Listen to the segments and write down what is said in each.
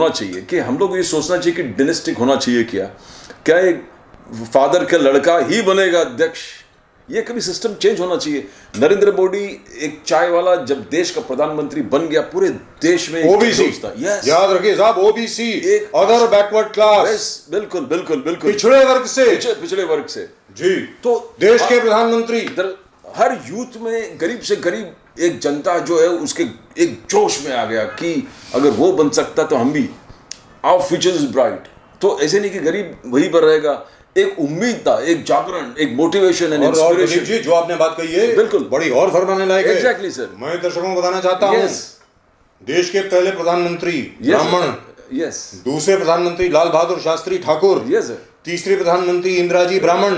होना चाहिए कि हम लोग ये सोचना चाहिए कि डिनेस्टिक होना चाहिए क्या एक फादर का लड़का ही बनेगा अध्यक्ष, ये कभी सिस्टम चेंज होना चाहिए। नरेंद्र मोदी एक चाय वाला जब देश का प्रधानमंत्री बन गया, पूरे देश में ओबीसी था। yes. याद रखिए साहब, ओबीसी, अदर बैकवर्ड क्लास, बिल्कुल बिल्कुल बिल्कुल, पिछड़े वर्ग से, पिछड़े वर्ग से जी। तो देश के प्रधानमंत्री, हर यूथ में गरीब से गरीब एक जनता जो है उसके एक जोश में आ गया कि अगर वो बन सकता तो हम भी, आवर फ्यूचर इज ब्राइट। तो ऐसे नहीं कि गरीब वही पर रहेगा, एक उम्मीद था, एक जागरण, एक मोटिवेशन एंड इंस्पिरेशन। जी, जो आपने बात कही है बिल्कुल बड़ी और फरमाने लायक है। Exactly sir. मैं दर्शकों को बताना चाहता हूँ, देश के पहले प्रधानमंत्री ब्राह्मण, दूसरे प्रधानमंत्री लाल बहादुर शास्त्री ठाकुर, तीसरे प्रधानमंत्री Indiraji Brahmin,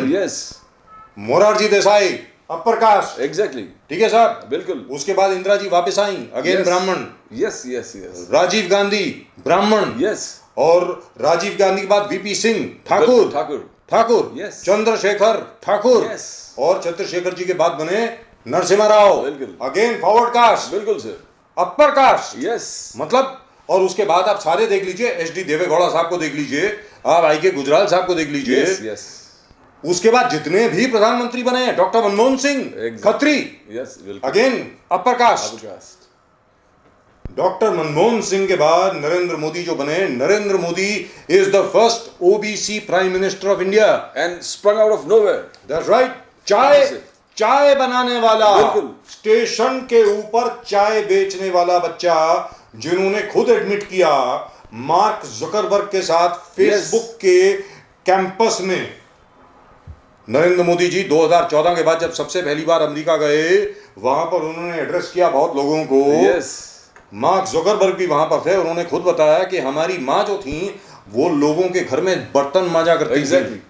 Morarji Desai upper caste, exactly, ठीक है साहब, बिल्कुल। उसके बाद इंदिराजी वापस आई, again Brahmin, yes yes yes. Rajiv Gandhi Brahmin, yes, और राजीव गांधी के बाद वीपी सिंह ठाकुर, चंद्रशेखर ठाकुर, और चंद्रशेखर जी के बाद बने Narasimha Rao, again forward caste, बिल्कुल सर, अपर कास्ट, यस। मतलब, और उसके बाद आप सारे देख लीजिए, एचडी देवेगौड़ा साहब को देख लीजिए, आप आई के गुजराल साहब को देख लीजिए, यस। उसके बाद जितने भी प्रधानमंत्री बने, doctor Manmohan Singh Khatri, again upper caste. Doctor Manmohan Singh के बाद नरेंद्र मोदी जो बने, Narendra Modi is the first OBC prime minister of India and sprung out of nowhere. That's right. चाय बनाने वाला, स्टेशन के ऊपर चाय बेचने वाला बच्चा, जिन्होंने खुद एडमिट किया मार्क जुकरबर्ग के साथ फेसबुक के कैंपस में। नरेंद्र मोदी जी 2014 के बाद जब सबसे पहली बार अमेरिका गए, वहां पर उन्होंने एड्रेस किया बहुत लोगों को। मार्क जुकरबर्ग भी वहां पर थे, उन्होंने खुद बताया कि हमारी माँ जो थी वो लोगों के घर में बर्तन मांजा करती थी।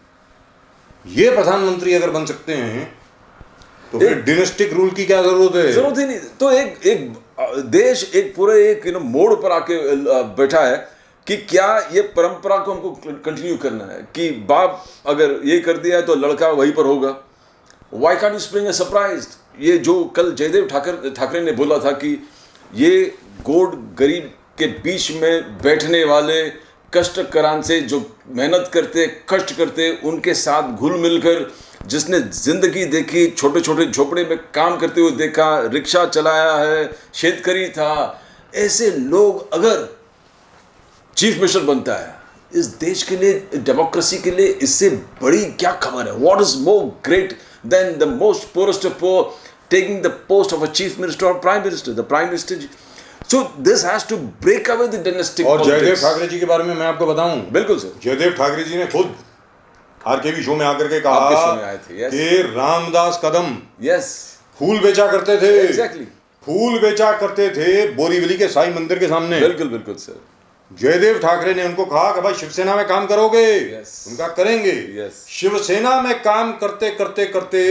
ये प्रधानमंत्री अगर बन सकते हैं तो फिर डिनेस्टिक रूल की क्या जरूरत है? जरूरत ही नहीं। तो एक देश एक पूरे एक मोड़ पर आके बैठा है कि क्या ये परंपरा को हमको कंटिन्यू करना है कि बाप अगर ये कर दिया है तो लड़का वहीं पर होगा। Why can't you spring a surprise? ये जो कल जयदेव ठाकरे ने बोला था कि ये गोड गरीब के बीच में बैठने वाले कष्ट करान से जो मेहनत करते, कष्ट करते, उनके साथ घुल मिलकर जिसने जिंदगी देखी, छोटे छोटे झोपड़े में काम करते हुए देखा, रिक्शा चलाया है, शेतकरी था, ऐसे लोग अगर चीफ मिनिस्टर बनता है इस देश के लिए, डेमोक्रेसी के लिए, इससे बड़ी क्या खबर है? What is more great than the most poorest of poor taking the post of a chief minister or prime minister, the prime minister. So this has to break away the dynastic और politics. Jaydev Thackeray ji के बारे में मैं आपको बताऊं, बिल्कुल sir, Jaydev Thackeray ji ने खुद आरकेवी शो में आकर के कहा कि रामदास कदम फूल बेचा करते थे। Exactly. फूल बेचा करते थे बोरीवली के साईं मंदिर के सामने। बिल्कुल बिल्कुल सर। जयदेव ठाकरे ने उनको कहा कि भाई शिवसेना में काम करोगे? उनका करेंगे। शिवसेना में काम करते करते करते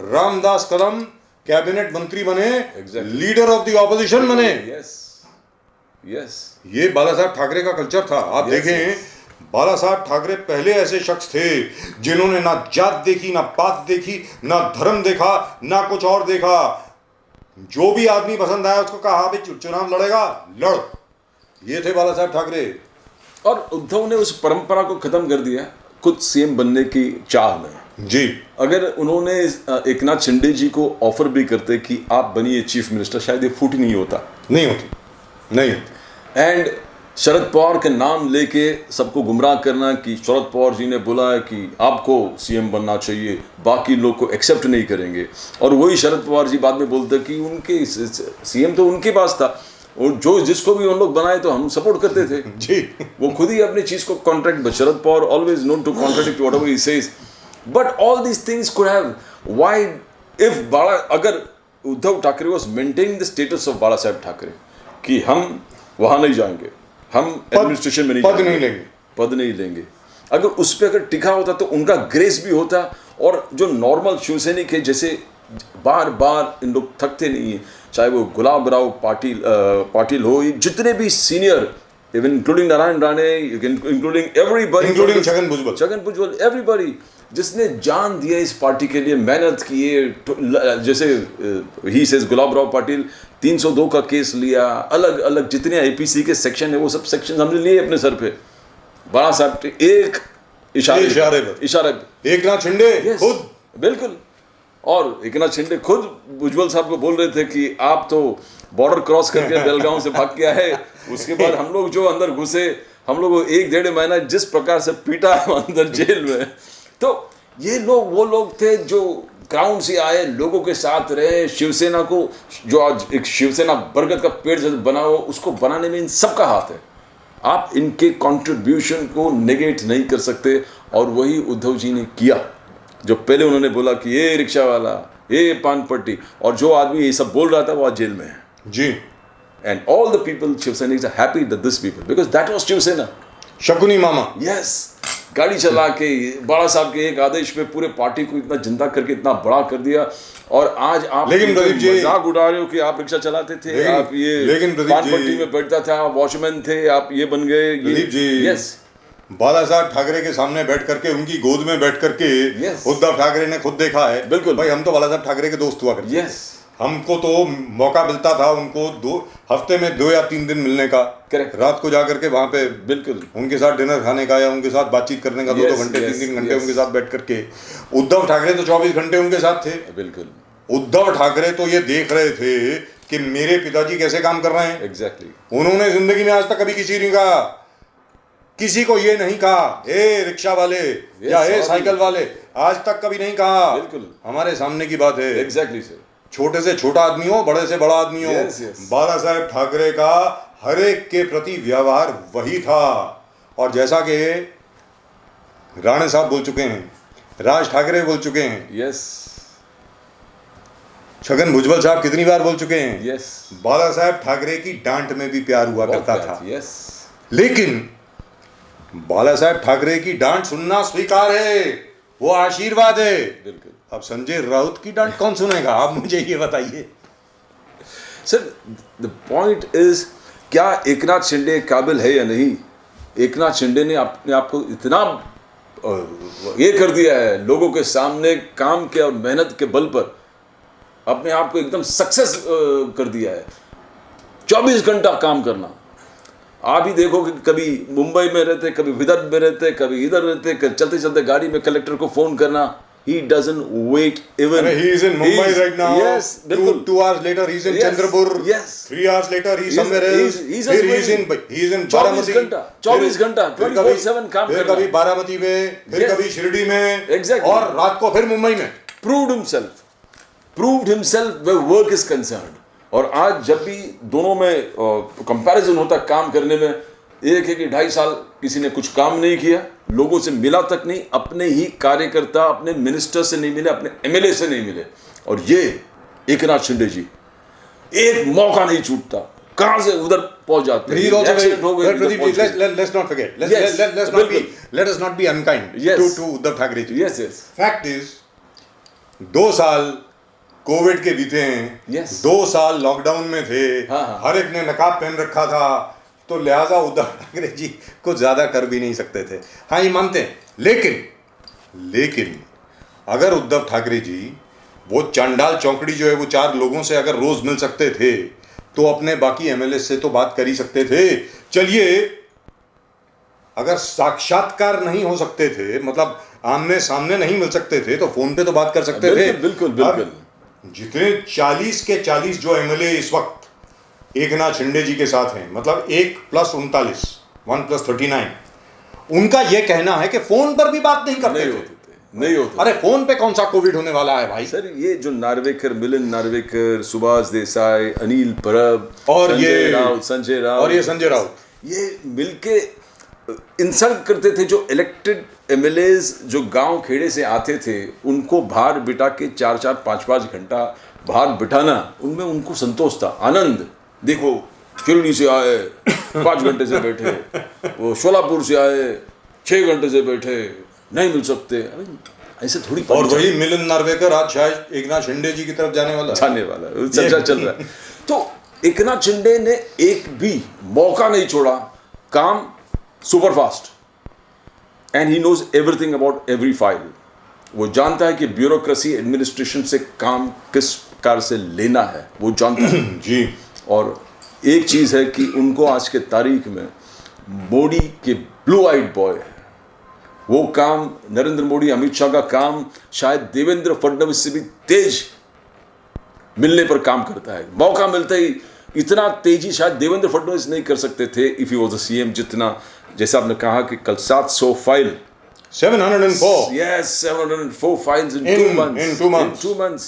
रामदास कदम कैबिनेट मंत्री बने, लीडर ऑफ द ऑपोजिशन बने। ये बाला साहब ठाकरे का कल्चर था। आप देखें, बाला साहब ठाकरे पहले ऐसे शख्स थे जिन्होंने ना जात देखी, ना पात देखी, ना धर्म देखा, ना कुछ और देखा। जो भी आदमी पसंद आया उसको कहा भाई चुनाव लड़ेगा, लड़। ये थे बाला साहब ठाकरे। और उद्धव ने उस परंपरा को खत्म कर दिया खुद सीएम बनने की चाह में। जी, अगर उन्होंने एकनाथ शिंदे जी को ऑफर भी करते कि आप बनिए चीफ मिनिस्टर, शायद ये फूट नहीं होता। नहीं। एंड शरद पवार के नाम लेके सबको गुमराह करना कि शरद पवार जी ने बोला है कि आपको सीएम बनना चाहिए, बाकी लोग को एक्सेप्ट नहीं करेंगे। और वही शरद पवार जी बाद में बोलते कि उनके सीएम तो उनके पास था, और जो जिसको भी उन लोग बनाए तो हम सपोर्ट करते थे। जी, वो खुद ही अपनी चीज को contract, Sharad Pawar always known to contract whatever he says. But all these things could have, why if Bala, अगर Uddhav Thackeray was maintaining the status of Bala Saheb Thackeray कि हम वहां नहीं जाएंगे, हम एडमिनिस्ट्रेशन में पद नहीं लेंगे, अगर उस पर अगर टिका होता तो उनका ग्रेस भी होता। और जो नॉर्मल शिवसैनिक है, जैसे बार बार इन लोग थकते नहीं है, चाहे वो गुलाब राव पाटिल हो, जितने भी senior, even including Narayan Rane, including everybody, including Chhagan Bhujbal, everybody, जिसने जान दिया इस पार्टी के लिए, मेहनत की है। जैसे ही सेज गुलाब राव पाटिल 302 का केस लिया, अलग अलग जितने आईपीसी के सेक्शन है वो सब सेक्शन हमने लिए अपने सर पे, बाला साहब के एक इशारे पे एक नाथ शिंदे खुद, बिल्कुल। और एक नाथ शिंदे खुद उज्ज्वल साहब को बोल रहे थे कि आप तो बॉर्डर क्रॉस करके बेलगांव से भाग के आए, उसके बाद हम लोग जो अंदर घुसे, हम लोग 1-1.5 महीना जिस प्रकार से पीटा अंदर जेल में, तो ये लोग वो लोग थे जो ग्राउंड से आए, लोगों के साथ रहे, शिवसेना को जो आज एक शिवसेना बरगद का पेड़ जैसे बना हो, उसको बनाने में इन सबका हाथ है। आप इनके कंट्रीब्यूशन को नेगेट नहीं कर सकते, और वही उद्धव जी ने किया। जो पहले उन्होंने बोला कि ये रिक्शा वाला, ये पान पट्टी, और जो आदमी ये सब बोल रहा था वो आज जेल में है जी। And all the people Shivsainiks are happy that this people, because that was Shivsena. Shakuni मामा, यस, गाड़ी चला के बाला साहब के एक आदेश पे पूरे पार्टी को इतना जिंदा करके इतना बड़ा कर दिया। और आज आप लेकिन प्रदीप जी मजाक उड़ा रहे हो कि आप रिक्शा चलाते थे, आप ये पान पट्टी में बैठता था, वॉचमैन थे, आप ये बन गए। प्रदीप जी, यस, बाला साहब ठाकरे के सामने बैठ करके, उनकी गोद में बैठ करके Yes. उद्धव ठाकरे ने खुद देखा है, बिल्कुल भाई हम तो बाला साहब ठाकरे के दोस्त हुआ करते, यस, हमको तो मौका मिलता था उनको 2 हफ्ते में 2 या 3 दिन मिलने का, Correct. रात को जाकर के वहां पे बिल्कुल, उनके साथ डिनर खाने का या उनके साथ बातचीत करने का, 2-2 घंटे 3-3 घंटे उनके साथ बैठ करके। उद्धव ठाकरे तो 24 घंटे उनके साथ थे। बिल्कुल, उद्धव ठाकरे तो ये देख रहे थे कि मेरे पिताजी कैसे काम कर रहे हैं। एग्जैक्टली। उन्होंने जिंदगी में आज तक कभी किसी नहीं कहा, किसी को ये नहीं कहा ए रिक्शा वाले या ए साइकिल वाले, आज तक कभी नहीं कहा। बिल्कुल, हमारे सामने की बात है। Exactly sir. छोटे से छोटा आदमी हो, बड़े से बड़ा आदमी हो, बाला साहेब ठाकरे का हर एक के प्रति व्यवहार वही था। और जैसा कि राणे साहब बोल चुके हैं, राज ठाकरे बोल चुके हैं, यस, छगन भुजबल साहब कितनी बार बोल चुके हैं, यस, बाला साहेब ठाकरे की डांट में भी प्यार हुआ करता था। यस, लेकिन बाला साहेब ठाकरे की डांट सुनना स्वीकार है, वो आशीर्वाद है। बिल्कुल। अब संजय राउत की डांट कौन सुनेगा, आप मुझे ये बताइए। सर द पॉइंट इज, क्या एकनाथ शिंदे काबिल है या नहीं? एकनाथ शिंदे ने अपने आप को इतना ये कर दिया है, लोगों के सामने काम के और मेहनत के बल पर अपने आप को एकदम सक्सेस कर दिया है। 24 घंटा काम करना। आप ही देखो कि कभी मुंबई में रहते, कभी विदर्भ में रहते, कभी इधर रहते, चलते चलते गाड़ी में कलेक्टर को फोन करना। He doesn't wait even. He is in Mumbai right now. Yes, बिल्कुल। 2 hours later he is in Yes, Chandrapur. yes. 3 hours later he is somewhere else. फिर he is in Baramati. 24 घंटा 24/7 काम फिर करना। कभी बारामती में, फिर Yes. कभी शिरडी में, Exactly. और रात को फिर मुंबई में। Proved himself where work is concerned. और आज जब भी दोनों में कंपैरिजन होता है काम करने में, एक है कि 2.5 साल किसी ने कुछ काम नहीं किया, लोगों से मिला तक नहीं, अपने ही कार्यकर्ता, अपने मिनिस्टर से नहीं मिले, अपने एमएलए से नहीं मिले। और ये एकनाथ शिंदे जी एक मौका नहीं छूटता, कहां से उधर पहुंच जाते हैं। Let us not be unkind to Uddhav Thackeray ji. Yes, yes. Fact is, 2 साल कोविड के बीते हैं, Yes. 2 साल लॉकडाउन में थे, हाँ. हर एक ने नकाब पहन रखा था, तो लिहाजा उद्धव ठाकरे जी कुछ ज्यादा कर भी नहीं सकते थे। हाँ, ये मानते हैं। लेकिन अगर उद्धव ठाकरे जी वो चांडाल चौकड़ी जो है वो 4 लोगों से अगर रोज मिल सकते थे, तो अपने बाकी एमएलए से तो बात कर ही सकते थे। चलिए, अगर साक्षात्कार नहीं हो सकते थे, मतलब आमने सामने नहीं मिल सकते थे, तो फोन पे तो बात कर सकते थे। बिल्कुल। जितने 40 के 40 जो एमएलए इस वक्त एकनाथ शिंदे जी के साथ हैं, मतलब 1+39, 1+39, उनका यह कहना है कि फोन पर भी बात नहीं करते नहीं होते। अरे फोन पे कौन सा कोविड होने वाला है भाई। सर, ये जो नार्वेकर, मिलिंद नार्वेकर, सुभाष देसाई, अनिल परब और संजय राउत, ये मिलके इंसल्ट करते थे जो इलेक्टेड एमएलएज जो गांव खेड़े से आते थे, उनको बाहर बिठा के 4-4, 5-5 घंटा बाहर बिठाना, उनमें उनको संतोष था, आनंद। देखो, शिरडी से आए 5 घंटे से बैठे, वो शोलापुर से आए 6 घंटे से बैठे, नहीं मिल सकते। ऐसे थोड़ी। और वही मिलिंद नार्वेकर आज शायद एकनाथ शिंदे जी की तरफ जाने वाला चर्चा चल रहा है। तो एकनाथ शिंदे ने एक भी मौका नहीं छोड़ा, काम super fast, and he knows everything about every file. वो जानता है कि ब्यूरोक्रेसी एडमिनिस्ट्रेशन से काम किस प्रकार से लेना है, वो जानता है जी। और एक चीज़ है कि उनको आज के तारीख में मोदी के ब्लू आइड बॉय है, वो काम नरेंद्र मोदी अमित शाह का काम शायद देवेंद्र फडणवीस से भी तेज मिलने पर काम करता है। मौका मिलता ही इतना तेजी शायद देवेंद्र फडणवीस नहीं कर सकते थे if he was the CM, जितना जैसा आपने कहा कि कल 700 file 704 yes 704 files in in 2 months।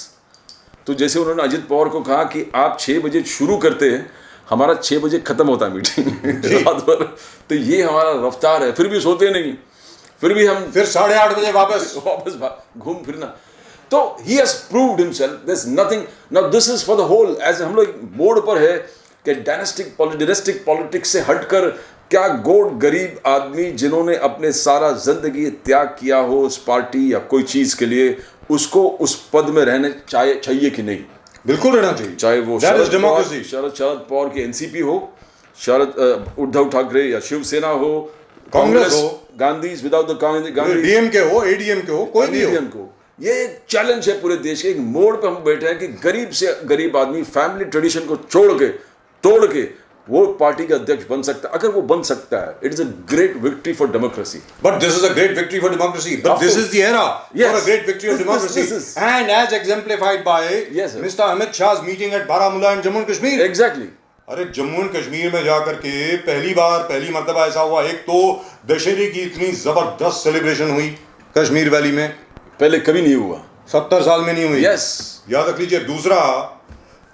तो जैसे उन्होंने अजित पवार को कहा कि आप 6 बजे शुरू करते हैं, हमारा 6 बजे खत्म होता है मीटिंग रात भर, तो ये हमारा रफ्तार है, फिर भी सोते नहीं, फिर भी हम फिर 8:30 बजे वापस घूम फिरना। तो he has proved himself, there's nothing, now this is for the whole, as हम लोग मोड़ पर है कि डायनेस्टिक पॉलिटिक्स से हटकर क्या गोड गरीब आदमी जिन्होंने अपने सारा जिंदगी त्याग किया हो उस पार्टी या कोई चीज के लिए, उसको उस पद में रहने चाहिए कि नहीं? बिल्कुल रहना चाहिए, चाहे वो शरद पवार की एनसीपी हो, उद्धव ठाकरे या शिवसेना हो, कांग्रेस हो, Gandhi without the Gandhi, DMK हो, एडीएमके हो, कोई भी हो। ये एक चैलेंज है पूरे देश के। एक मोड़ पे हम बैठे हैं कि गरीब से गरीब आदमी फैमिली ट्रेडिशन को तोड़ के वो पार्टी का अध्यक्ष बन सकता है। अगर वो बन सकता है, it is a great victory for democracy. But this is a great victory for democracy. But this is the era for a great victory of democracy. And as exemplified by Mr. Amit Shah's meeting at Baramulla in Jammu and Kashmir. Exactly. अरे Jammu and Kashmir में जाकर के पहली मर्तबा ऐसा हुआ, एक तो दशहरे की इतनी जबरदस्त सेलिब्रेशन हुई कश्मीर वैली में, पहले कभी नहीं हुआ, 70 साल में नहीं हुई। यस, याद रख लीजिए। दूसरा,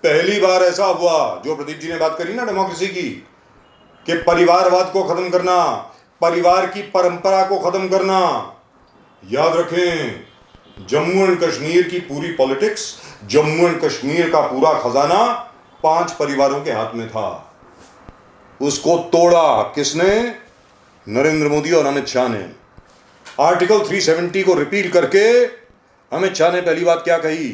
पहली बार ऐसा हुआ, जो प्रदीप जी ने बात करी ना डेमोक्रेसी की, कि परिवारवाद को खत्म करना, परिवार की परंपरा को खत्म करना। याद रखें, जम्मू एंड कश्मीर की पूरी पॉलिटिक्स, जम्मू एंड कश्मीर का पूरा खजाना 5 परिवारों के हाथ में था। उसको तोड़ा किसने? नरेंद्र मोदी और अमित शाह ने। आर्टिकल 370 को रिपील करके अमित शाह ने पहली बात क्या कही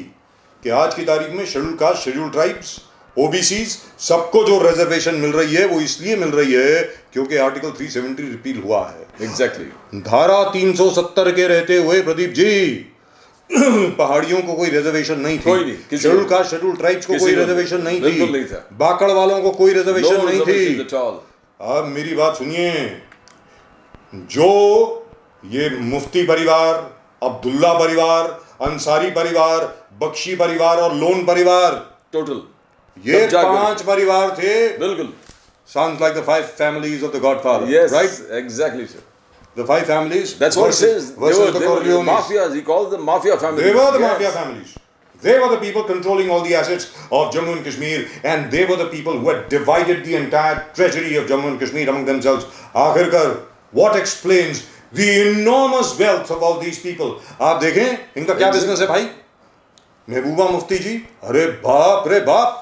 कि आज की तारीख में schedule caste, schedule tribes, OBCs, सबको जो रिजर्वेशन मिल रही है वो इसलिए मिल रही है क्योंकि आर्टिकल 370 रिपील हुआ है। एग्जैक्टली। धारा 370 के रहते हुए प्रदीप जी पहाड़ियों को कोई रिजर्वेशन नहीं थी, शेड्यूल कास्ट, शेड्यूल ट्राइब्स को कोई रिजर्वेशन नहीं थी, बाकड़ वालों को कोई रिजर्वेशन नहीं थी। अब मेरी बात सुनिए, जो ये मुफ्ती परिवार, अब्दुल्ला परिवार, अंसारी परिवार, बख्शी परिवार और लोन परिवार, टोटल ये 5 परिवार थे। बिल्कुल। Sounds like the 5 families of the Godfather. Yes, right? Exactly, sir. The 5 families. That's what it says. They were the mafias. He calls them mafia families. They were the mafia families. They were the people controlling all the assets of Jammu and Kashmir, and they were the people who had divided the entire treasury of Jammu and Kashmir among themselves. आखिरकार, what explains the enormous wealth of all these people? आप देखें इनका क्या business है भाई? महबूबा मुफ्ती जी, अरे बाप रे बाप,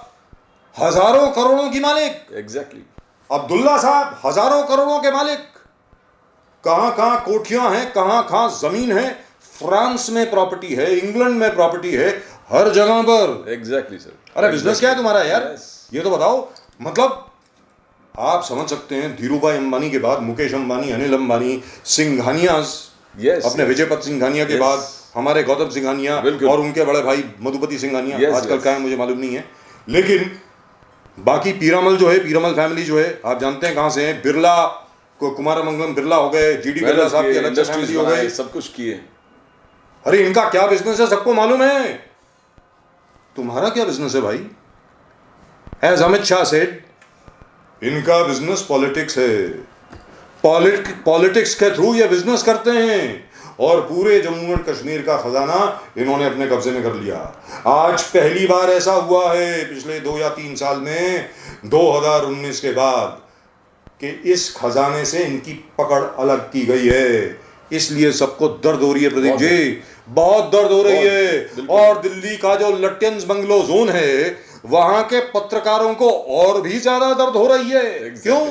हजारों करोड़ों की मालिक। एग्जैक्टली। अब्दुल्ला साहब हजारों करोड़ों के मालिक। कहां कोठियां हैं, कहां जमीन है, फ्रांस में प्रॉपर्टी है, इंग्लैंड में प्रॉपर्टी है, हर जगह पर। Exactly sir. अरे बिजनेस क्या है तुम्हारा यार? ये तो बताओ। मतलब आप समझ सकते हैं, धीरूभाई अंबानी के बाद मुकेश अंबानी, अनिल अंबानी, सिंघानियाज, अपने विजयपत सिंघानिया के बाद हमारे गौतम सिंघानिया और उनके बड़े भाई मधुपति सिंघानिया, आजकल क्या है मुझे मालूम नहीं है, लेकिन बाकी पीरामल जो है, पीरामल फैमिली जो है, आप जानते हैं कहां से है। बिरला को कुमारमंगलम बिरला हो गए, जीडी बिरला साहब की अलग से फैमिली हो गई, सब कुछ किए। अरे इनका क्या बिजनेस है सबको मालूम है। तुम्हारा क्या बिजनेस है भाई? एज अमित शाह सेड, इनका बिजनेस पॉलिटिक्स है। पॉलिटिक्स के थ्रू ये बिजनेस करते हैं और पूरे जम्मू एंड कश्मीर का खजाना इन्होंने अपने कब्जे में कर लिया। आज पहली बार ऐसा हुआ है पिछले 2 या 3 साल में, 2019 के बाद, कि इस खजाने से इनकी पकड़ अलग की गई है। इसलिए सबको दर्द हो रही है प्रदीप जी, बहुत दर्द हो रही है। और दिल्ली का जो लट्यंस बंगलो जोन है, वहां के पत्रकारों को और भी ज्यादा दर्द हो रही है। क्यों?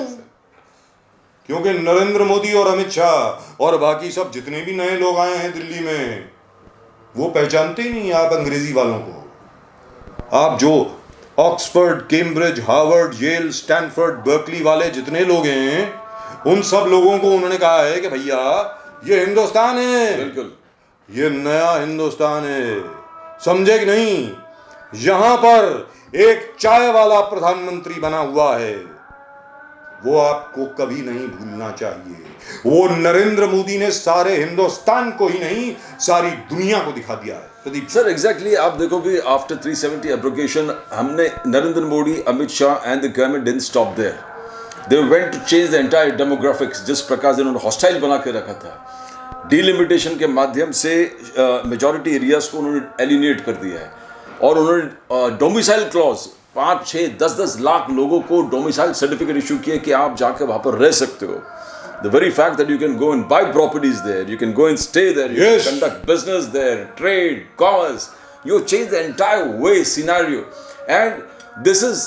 क्योंकि नरेंद्र मोदी और अमित शाह और बाकी सब जितने भी नए लोग आए हैं दिल्ली में, वो पहचानते ही नहीं आप अंग्रेजी वालों को। आप जो Oxford, Cambridge, Harvard, Yale, Stanford, Berkeley वाले जितने लोग हैं, उन सब लोगों को उन्होंने कहा है कि भैया ये हिंदुस्तान है। बिल्कुल। ये नया हिंदुस्तान है, समझे कि नहीं? यहां पर एक चाय वाला प्रधानमंत्री बना हुआ है, वो आपको कभी नहीं भूलना चाहिए। वो नरेंद्र मोदी ने सारे हिंदुस्तान को ही नहीं, सारी दुनिया को दिखा दिया है। प्रदीप सर एग्जैक्टली आप देखोगे आफ्टर 370 एब्रोगेशन हमने Narendra Modi, Amit Shah and the government didn't stop there, they went to change the entire demographics. जिस प्रकार से उन्होंने हॉस्टाइल बना के रखा था, डिलिमिटेशन के माध्यम से मेजॉरिटी एरियाज को उन्होंने एलिनेट कर दिया है, और उन्होंने डोमिसाइल क्लॉज 5, 6, 10 लाख लोगों को डोमिसाइल सर्टिफिकेट इशू किए कि आप जाकर वहां पर रह सकते हो। The very fact that you can go and buy properties there, you can go and stay there, you Yes. can conduct business there, trade, commerce, you change the entire way scenario, and this is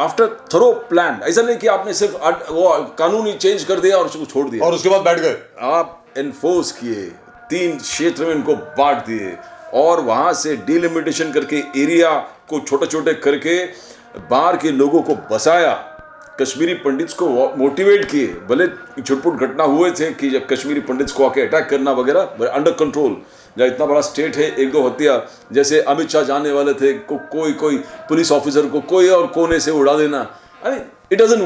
after thorough plan. ऐसा नहीं कि आपने सिर्फ वो कानून ही change कर दिया और उसको छोड़ दिया, और उसके बाद बैठ गए। आप एनफोर्स किए, 3 क्षेत्र में इनको बांट दिए, और वहां से डिलिमिटेशन करके एरिया को छोटे छोटे करके बाहर के लोगों को बसाया। कश्मीरी पंडित्स को मोटिवेट किए, भले छुटपुट घटना हुए थे कि जब कश्मीरी पंडित्स को आके अटैक करना वगैरह, अंडर कंट्रोल। जब इतना बड़ा स्टेट है, 1-2 हत्या, जैसे अमित शाह जाने वाले थे, कोई पुलिस ऑफिसर को कोई और कोने से उड़ा देना, I mean it doesn't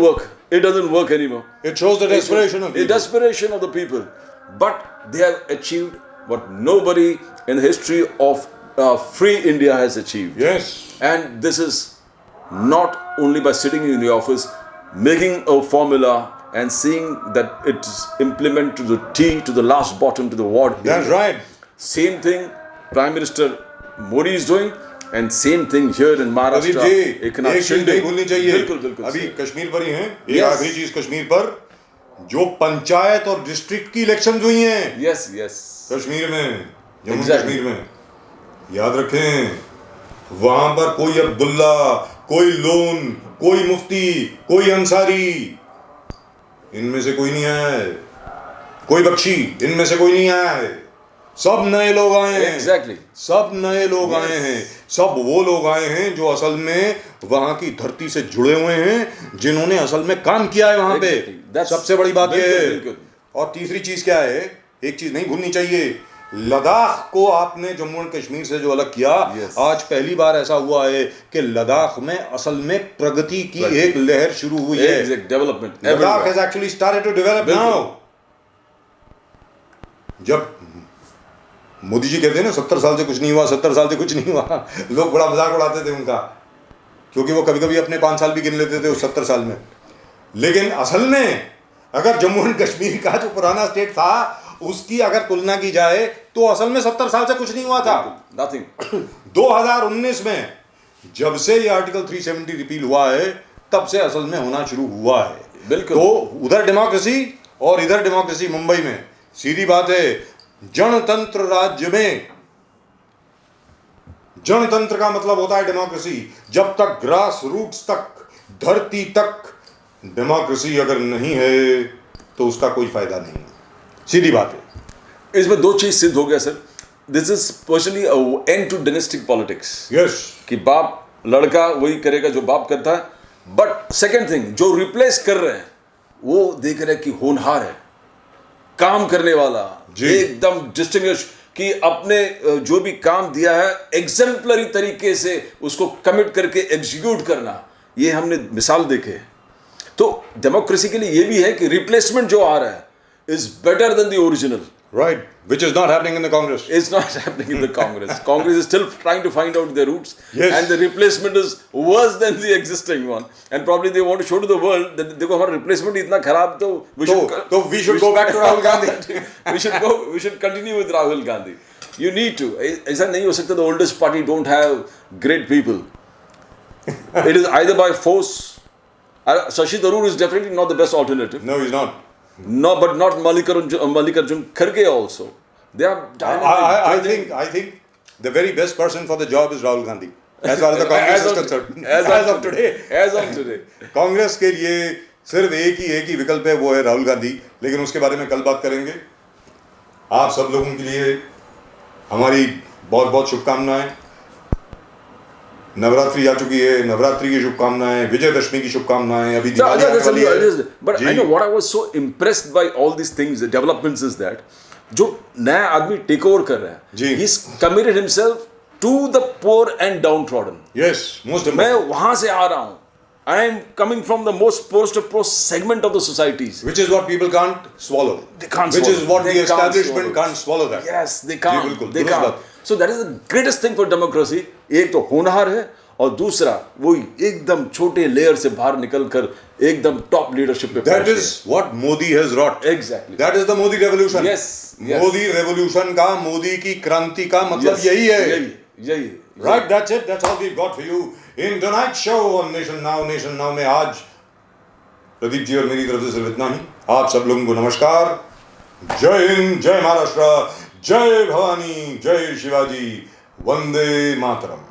work anymore. It shows the desperation of people. Desperation of the people, but they have achieved what nobody in the history of free India has achieved. Yes. And this is not only by sitting in the office, making a formula and seeing that it's implemented to the T, to the last bottom, to the ward. That's right. Same thing Prime Minister Modi is doing, and same thing here in Pradeep Maharashtra. जी, Eknath एक चीज Shinde. नहीं भूलनी चाहिए। बिल्कुल अभी सही। कश्मीर पर ही हैं, एक Yes. आखिरी चीज कश्मीर पर, जो पंचायत और डिस्ट्रिक्ट की इलेक्शन हुई हैं Yes. कश्मीर में, जम्मू Exactly. कश्मीर में, याद रखें, वहां पर कोई अब्दुल्ला, कोई लोन, कोई मुफ्ती, कोई अंसारी, इनमें से कोई नहीं आया है, कोई बख्शी, इनमें से कोई नहीं आया है। सब नए लोग आए हैं। Exactly. सब नए लोग आए हैं। सब वो लोग आए हैं जो असल में वहां की धरती से जुड़े हुए हैं, जिन्होंने असल में काम किया है वहां पे। Exactly. That's- सबसे बड़ी बात यह है। बिल्कुल। और तीसरी चीज क्या है, एक चीज नहीं भूलनी चाहिए, लद्दाख को आपने जम्मू एंड कश्मीर से जो अलग किया, Yes. आज पहली बार ऐसा हुआ है कि लद्दाख में असल में प्रगति की एक लहर शुरू हुई है। Exact development. Ladakh everywhere. has actually started to develop बिल्कुल। now. जब मोदी जी कहते हैं ना 70 साल से कुछ नहीं हुआ, 70 साल से कुछ नहीं हुआ, लोग बड़ा मजाक उड़ाते थे उनका, क्योंकि वो कभी कभी अपने 5 साल भी गिन लेते थे उस 70 साल में। लेकिन असल में अगर जम्मू एंड कश्मीर का जो पुराना स्टेट था उसकी अगर तुलना की जाए तो असल में 70 साल से कुछ नहीं हुआ था। Nothing. 2019 में जब से ये आर्टिकल 370 रिपील हुआ है, तब से असल में होना शुरू हुआ है। बिल्कुल। तो उधर डेमोक्रेसी और इधर डेमोक्रेसी मुंबई में, सीधी बात है, जनतंत्र राज्य में, जनतंत्र का मतलब होता है डेमोक्रेसी। जब तक ग्रास रूट्स तक, धरती तक डेमोक्रेसी अगर नहीं है तो उसका कोई फायदा नहीं है, सीधी बात है। इसमें 2 चीज सिद्ध हो गया सर। This is personally end to dynastic politics, yes, कि बाप लड़का वही करेगा जो बाप करता है। बट सेकंड थिंग, जो रिप्लेस कर रहे हैं वो देख रहे हैं कि होनहार है, काम करने वाला, जी। एकदम डिस्टिंग्विश, कि अपने जो भी काम दिया है एग्जेम्पलरी तरीके से उसको कमिट करके एग्जीक्यूट करना, ये हमने मिसाल देखे हैं। तो डेमोक्रेसी के लिए ये भी है कि रिप्लेसमेंट जो आ रहा है is better than the original. right, which is not happening in the Congress. It's not happening in the Congress. Congress is still trying to find out their roots, Yes. and the replacement is worse than the existing one. And probably they want to show to the world that देखो हमारा replacement इतना खराब, तो we should go back to Rahul Gandhi. we should continue with Rahul Gandhi. You need to. ऐसा नहीं हो सकता the oldest party don't have great people. It is either by force. Shashi Tharoor is definitely not the best alternative. No, he's not. No, but not Mallikarjun Kharge also. They are dynamic. I think the very best person for the job is Rahul Gandhi. As far as the Congress is concerned. As of today. As of today. Congress के लिए सिर्फ एक ही विकल्प है, वो है राहुल गांधी। लेकिन उसके बारे में कल बात करेंगे। आप सब लोगों के लिए हमारी बहुत बहुत शुभकामनाएं। नवरात्रि आ चुकी है, नवरात्रि की शुभकामनाएं, विजयदशमी की शुभकामनाएं, अभी दिवाली आने वाली है। But I know what I was so impressed by all these things, the developments, is that जो नया आदमी टेक ओवर कर रहा है, जी। He is committed himself to the poor and downtrodden. Yes, most मैं important. वहां से आ रहा हूं, I am coming from the most post poor segment of the societies. Which is what people can't swallow. They can't Which swallow. is what They the can't establishment swallow. can't swallow that. Yes, they जी, can't. बिल्कुल, They दुरुस्त can't. बात। So that is the greatest thing for democracy. एक तो होनहार है, और दूसरा वो एकदम छोटे लेयर से बाहर निकलकर एकदम टॉप लीडरशिप पे That पहुंचे। is what Modi has wrought. Exactly. That is the Modi revolution. Yes, yes. Modi revolution का, मोदी की क्रांति का मतलब Yes, यही है। यही Right, that's it. That's all we've got for you in tonight's show on Nation Now. Nation Now में आज प्रदीप जी और मेरी तरफ से सिर्फ इतना ही। आप सब लोगों को नमस्कार, जय हिंद, जय महाराष्ट्र, जय भवानी, जय शिवाजी, वंदे मातरम।